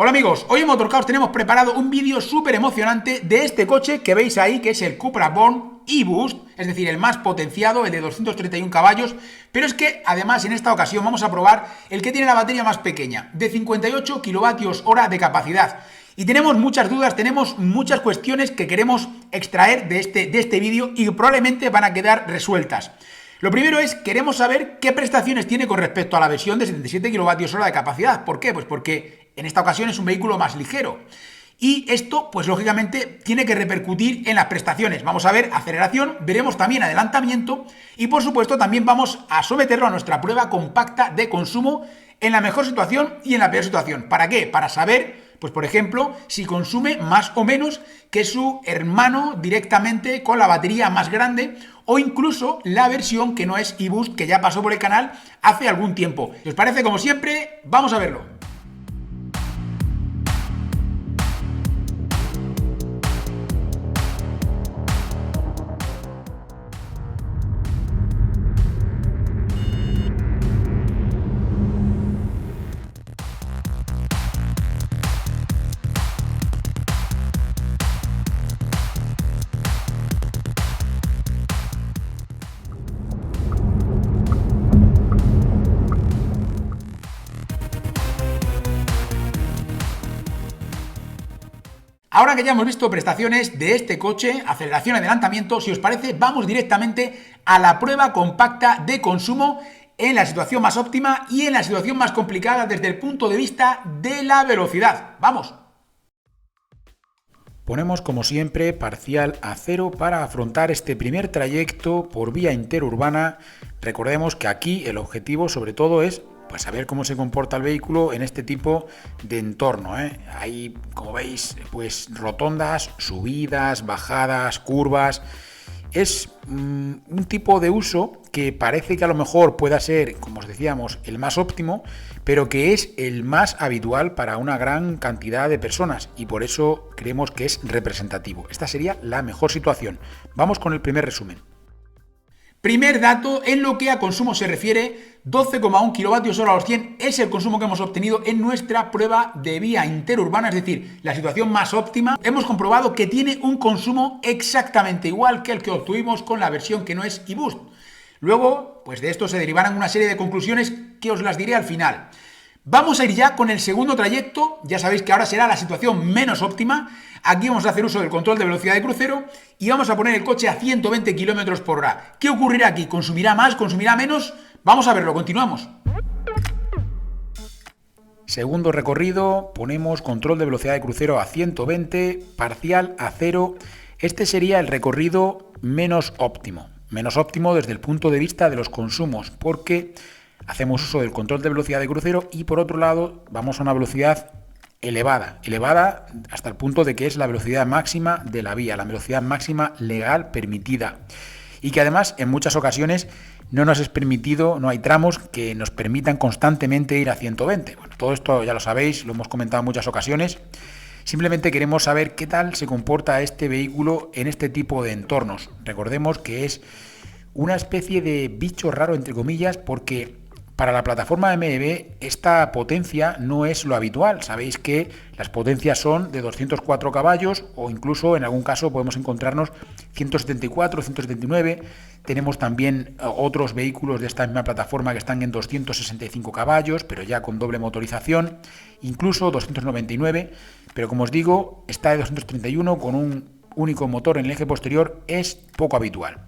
Hola amigos, hoy en Motorcaos tenemos preparado un vídeo súper emocionante de este coche que veis ahí, que es el Cupra Born e-Boost, es decir, el más potenciado, el de 231 caballos, pero es que además en esta ocasión vamos a probar el que tiene la batería más pequeña, de 58 kilovatios hora de capacidad. Y tenemos muchas dudas, tenemos muchas cuestiones que queremos extraer de este vídeo y probablemente van a quedar resueltas. Lo primero es, queremos saber qué prestaciones tiene con respecto a la versión de 77 kilovatios hora de capacidad. ¿Por qué? Pues porque en esta ocasión es un vehículo más ligero. Y esto, pues lógicamente, tiene que repercutir en las prestaciones. Vamos a ver aceleración, veremos también adelantamiento y, por supuesto, también vamos a someterlo a nuestra prueba compacta de consumo en la mejor situación y en la peor situación. ¿Para qué? Para saber, pues por ejemplo, si consume más o menos que su hermano directamente con la batería más grande o incluso la versión que no es e-Boost, que ya pasó por el canal hace algún tiempo. Si os parece, como siempre, vamos a verlo. Ahora que ya hemos visto prestaciones de este coche, aceleración y adelantamiento, si os parece, vamos directamente a la prueba compacta de consumo en la situación más óptima y en la situación más complicada desde el punto de vista de la velocidad. ¡Vamos! Ponemos como siempre parcial a 0 para afrontar este primer trayecto por vía interurbana. Recordemos que aquí el objetivo sobre todo es pues saber cómo se comporta el vehículo en este tipo de entorno. Hay, como veis, pues rotondas, subidas, bajadas, curvas. Es un tipo de uso que parece que a lo mejor pueda ser, como os decíamos, el más óptimo, pero que es el más habitual para una gran cantidad de personas y por eso creemos que es representativo. Esta sería la mejor situación. Vamos con el primer resumen. Primer dato, en lo que a consumo se refiere, 12,1 kilovatios hora a los 100 es el consumo que hemos obtenido en nuestra prueba de vía interurbana, es decir, la situación más óptima. Hemos comprobado que tiene un consumo exactamente igual que el que obtuvimos con la versión que no es e-Boost. Luego, pues de esto se derivarán una serie de conclusiones que os las diré al final. Vamos a ir ya con el segundo trayecto, ya sabéis que ahora será la situación menos óptima. Aquí vamos a hacer uso del control de velocidad de crucero y vamos a poner el coche a 120 km por hora. ¿Qué ocurrirá aquí? ¿Consumirá más? ¿Consumirá menos? Vamos a verlo, continuamos. Segundo recorrido, ponemos control de velocidad de crucero a 120, parcial a 0. Este sería el recorrido menos óptimo. Menos óptimo desde el punto de vista de los consumos, porque hacemos uso del control de velocidad de crucero y por otro lado vamos a una velocidad elevada hasta el punto de que es la velocidad máxima de la vía, la velocidad máxima legal permitida y que además en muchas ocasiones no nos es permitido, no hay tramos que nos permitan constantemente ir a 120. Bueno, todo esto ya lo sabéis, lo hemos comentado en muchas ocasiones. Simplemente queremos saber qué tal se comporta este vehículo en este tipo de entornos. Recordemos que es una especie de bicho raro entre comillas porque para la plataforma MB esta potencia no es lo habitual. Sabéis que las potencias son de 204 caballos o incluso en algún caso podemos encontrarnos 174, 179. Tenemos también otros vehículos de esta misma plataforma que están en 265 caballos, pero ya con doble motorización, incluso 299. Pero como os digo, esta de 231 con un único motor en el eje posterior es poco habitual.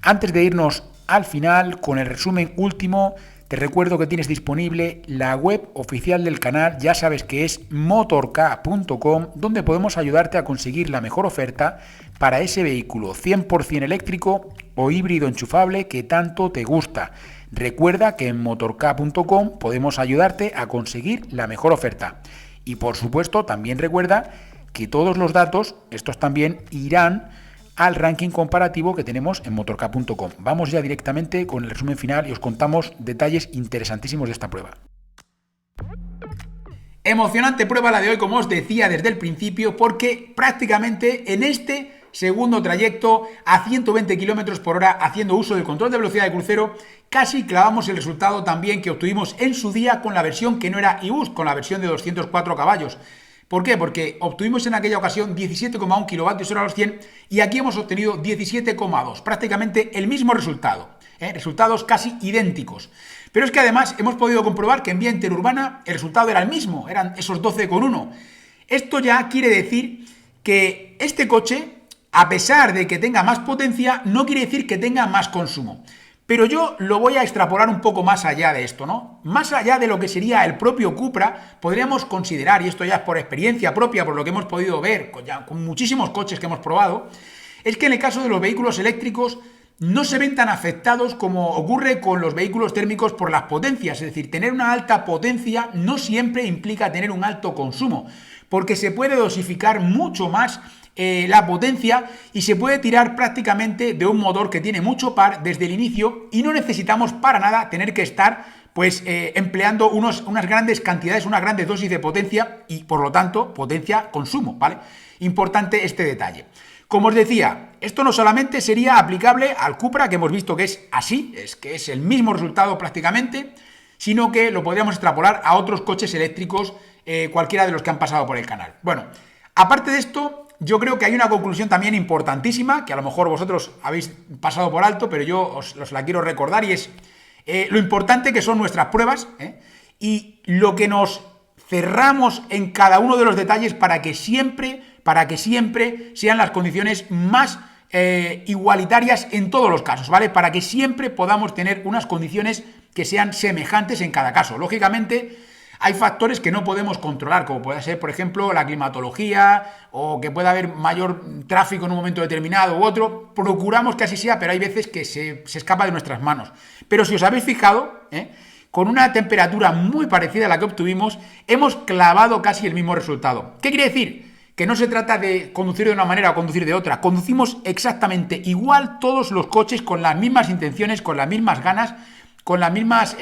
Antes de irnos al final con el resumen último, te recuerdo que tienes disponible la web oficial del canal, ya sabes que es motork.com, donde podemos ayudarte a conseguir la mejor oferta para ese vehículo 100% eléctrico o híbrido enchufable que tanto te gusta. Recuerda que en motork.com podemos ayudarte a conseguir la mejor oferta. Y por supuesto, también recuerda que todos los datos, estos también irán al ranking comparativo que tenemos en motork.com. Vamos ya directamente con el resumen final y os contamos detalles interesantísimos de esta prueba. Emocionante prueba la de hoy, como os decía desde el principio, porque prácticamente en este segundo trayecto a 120 km por hora haciendo uso del control de velocidad de crucero. Casi clavamos el resultado también que obtuvimos en su día con la versión que no era eBoost, con la versión de 204 caballos. ¿Por qué? Porque obtuvimos en aquella ocasión 17,1 kWh a los 100 y aquí hemos obtenido 17,2, prácticamente el mismo resultado, resultados casi idénticos. Pero es que además hemos podido comprobar que en vía interurbana el resultado era el mismo, eran esos 12,1. Esto ya quiere decir que este coche, a pesar de que tenga más potencia, no quiere decir que tenga más consumo. Pero yo lo voy a extrapolar un poco más allá de esto, ¿no? Más allá de lo que sería el propio Cupra, podríamos considerar, y esto ya es por experiencia propia, por lo que hemos podido ver con muchísimos coches que hemos probado, es que en el caso de los vehículos eléctricos no se ven tan afectados como ocurre con los vehículos térmicos por las potencias. Es decir, tener una alta potencia no siempre implica tener un alto consumo, porque se puede dosificar mucho más la potencia y se puede tirar prácticamente de un motor que tiene mucho par desde el inicio y no necesitamos para nada tener que estar empleando unas grandes cantidades, unas grandes dosis de potencia y por lo tanto potencia-consumo, ¿vale? Importante este detalle. Como os decía, esto no solamente sería aplicable al Cupra, que hemos visto que es así, que es el mismo resultado prácticamente, sino que lo podríamos extrapolar a otros coches eléctricos, cualquiera de los que han pasado por el canal. Bueno, aparte de esto, yo creo que hay una conclusión también importantísima, que a lo mejor vosotros habéis pasado por alto, pero yo os la quiero recordar, y es lo importante que son nuestras pruebas, y lo que nos cerramos en cada uno de los detalles para que siempre sean las condiciones más igualitarias en todos los casos, ¿vale? Para que siempre podamos tener unas condiciones que sean semejantes en cada caso. Lógicamente, hay factores que no podemos controlar, como puede ser, por ejemplo, la climatología o que pueda haber mayor tráfico en un momento determinado u otro. Procuramos que así sea, pero hay veces que se escapa de nuestras manos. Pero si os habéis fijado, con una temperatura muy parecida a la que obtuvimos, hemos clavado casi el mismo resultado. ¿Qué quiere decir? Que no se trata de conducir de una manera o conducir de otra. Conducimos exactamente igual todos los coches con las mismas intenciones, con las mismas ganas, con las mismas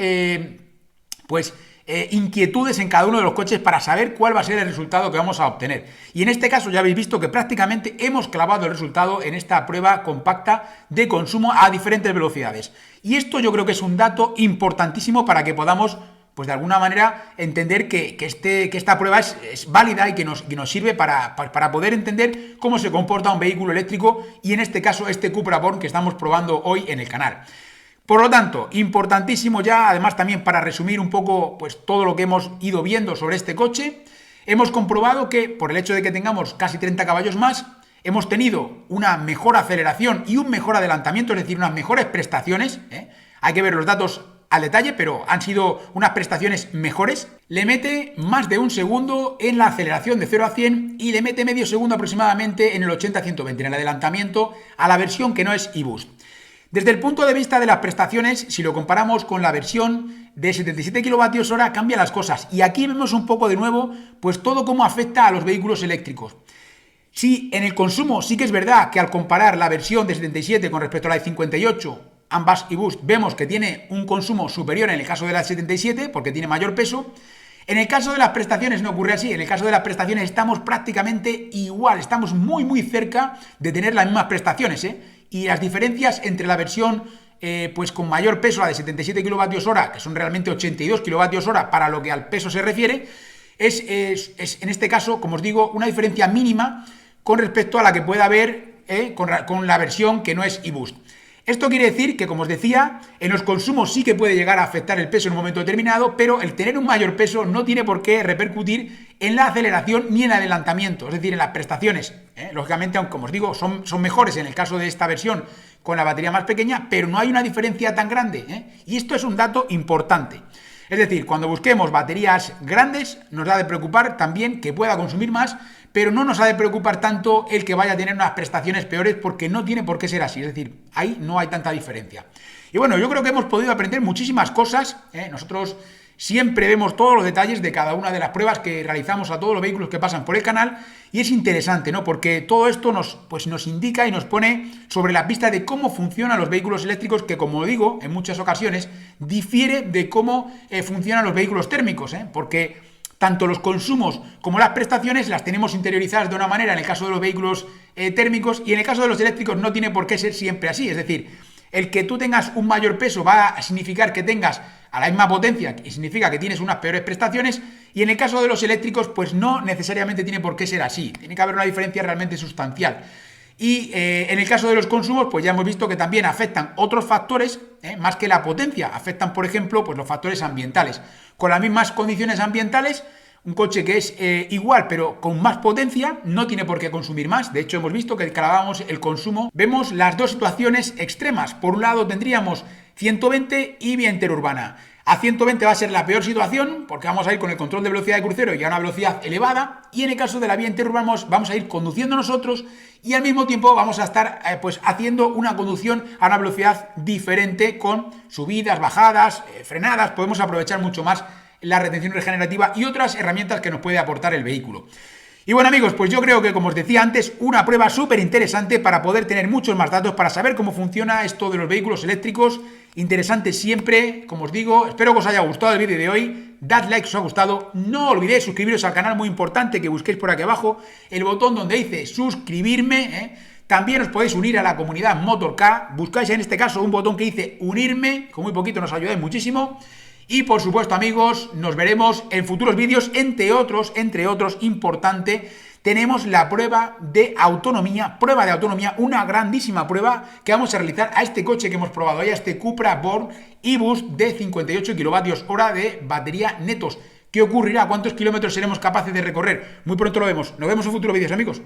inquietudes en cada uno de los coches para saber cuál va a ser el resultado que vamos a obtener. Y en este caso ya habéis visto que prácticamente hemos clavado el resultado en esta prueba compacta de consumo a diferentes velocidades. Y esto yo creo que es un dato importantísimo para que podamos, pues de alguna manera, entender que esta prueba es válida y que nos sirve para poder entender cómo se comporta un vehículo eléctrico y en este caso este Cupra Born que estamos probando hoy en el canal. Por lo tanto, importantísimo ya, además también para resumir un poco pues todo lo que hemos ido viendo sobre este coche, hemos comprobado que por el hecho de que tengamos casi 30 caballos más, hemos tenido una mejor aceleración y un mejor adelantamiento, es decir, unas mejores prestaciones, hay que ver los datos al detalle, pero han sido unas prestaciones mejores. Le mete más de un segundo en la aceleración de 0 a 100 y le mete medio segundo aproximadamente en el 80 a 120, en el adelantamiento a la versión que no es eBoost. Desde el punto de vista de las prestaciones, si lo comparamos con la versión de 77 kWh, cambian las cosas. Y aquí vemos un poco de nuevo, pues todo cómo afecta a los vehículos eléctricos. Sí, en el consumo sí que es verdad que al comparar la versión de 77 con respecto a la de 58, ambas eBoost, vemos que tiene un consumo superior en el caso de la 77, porque tiene mayor peso. En el caso de las prestaciones no ocurre así. En el caso de las prestaciones estamos prácticamente igual, estamos muy cerca de tener las mismas prestaciones, Y las diferencias entre la versión pues con mayor peso, la de 77 kWh, que son realmente 82 kWh para lo que al peso se refiere, es en este caso, como os digo, una diferencia mínima con respecto a la que puede haber con la versión que no es eBoost. Esto quiere decir que, como os decía, en los consumos sí que puede llegar a afectar el peso en un momento determinado, pero el tener un mayor peso no tiene por qué repercutir en la aceleración ni en el adelantamiento, es decir, en las prestaciones. Lógicamente, aunque como os digo, son mejores en el caso de esta versión con la batería más pequeña, pero no hay una diferencia tan grande, Y esto es un dato importante. Es decir, cuando busquemos baterías grandes, nos ha de preocupar también que pueda consumir más, pero no nos ha de preocupar tanto el que vaya a tener unas prestaciones peores, porque no tiene por qué ser así. Es decir, ahí no hay tanta diferencia. Y bueno, yo creo que hemos podido aprender muchísimas cosas. Nosotros siempre vemos todos los detalles de cada una de las pruebas que realizamos a todos los vehículos que pasan por el canal, y es interesante, ¿no? Porque todo esto nos indica y nos pone sobre la pista de cómo funcionan los vehículos eléctricos, que, como digo, en muchas ocasiones difiere de cómo funcionan los vehículos térmicos, porque tanto los consumos como las prestaciones las tenemos interiorizadas de una manera en el caso de los vehículos térmicos, y en el caso de los eléctricos no tiene por qué ser siempre así. Es decir, el que tú tengas un mayor peso va a significar que tengas a la misma potencia y significa que tienes unas peores prestaciones, y en el caso de los eléctricos pues no necesariamente tiene por qué ser así, tiene que haber una diferencia realmente sustancial. Y en el caso de los consumos, pues ya hemos visto que también afectan otros factores, más que la potencia. Afectan, por ejemplo, pues los factores ambientales. Con las mismas condiciones ambientales, un coche que es igual pero con más potencia no tiene por qué consumir más. De hecho, hemos visto que calculábamos el consumo. Vemos las dos situaciones extremas. Por un lado tendríamos 120 y vía interurbana. A 120 va a ser la peor situación porque vamos a ir con el control de velocidad de crucero y a una velocidad elevada, y en el caso de la vía interurbana vamos a ir conduciendo nosotros y al mismo tiempo vamos a estar pues haciendo una conducción a una velocidad diferente con subidas, bajadas, frenadas. Podemos aprovechar mucho más la retención regenerativa y otras herramientas que nos puede aportar el vehículo. Y bueno, amigos, pues yo creo que, como os decía antes, una prueba súper interesante para poder tener muchos más datos, para saber cómo funciona esto de los vehículos eléctricos. Interesante siempre, como os digo. Espero que os haya gustado el vídeo de hoy. Dad like si os ha gustado. No olvidéis suscribiros al canal, muy importante que busquéis por aquí abajo el botón donde dice suscribirme. También os podéis unir a la comunidad Motor-K. Buscáis en este caso un botón que dice unirme, con muy poquito nos ayudáis muchísimo. Y por supuesto, amigos, nos veremos en futuros vídeos. Entre otros, importante, tenemos la prueba de autonomía, una grandísima prueba que vamos a realizar a este coche que hemos probado hoy, a este Cupra Born eBoost de 58 kWh de batería netos. ¿Qué ocurrirá? ¿Cuántos kilómetros seremos capaces de recorrer? Muy pronto lo vemos. Nos vemos en futuros vídeos, amigos.